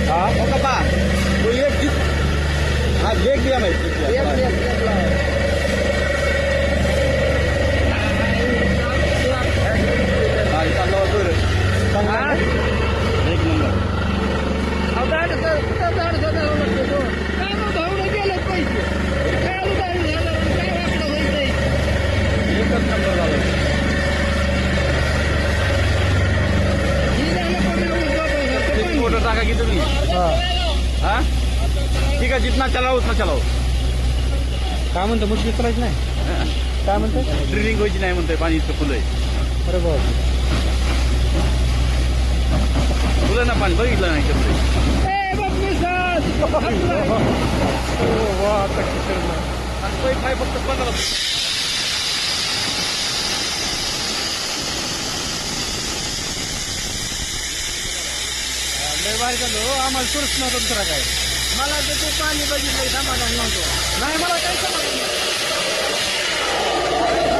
हा हो का तो एक जीत हा लेख दिया माहिती एक नंबर एकच नंबर झाला फोटो टाका की तुम्ही हा ठीक आहे जितना चलाओ उतना चलाओ काय म्हणतो मुश्किल करायचं नाही काय म्हणतो ड्रिलिंग व्हायची नाही म्हणतोय पाणी इतकं फुलं आहे अरे बाबा फुलं ना पाणी बघितलं नाही कसं काय फक्त 15 लय भारी झालो आम्हाला सुरच नव्हतं दुसरा काय मला तर ते पाणी बघितलं समाधान नव्हतं नाही मला काही समजलं नाही.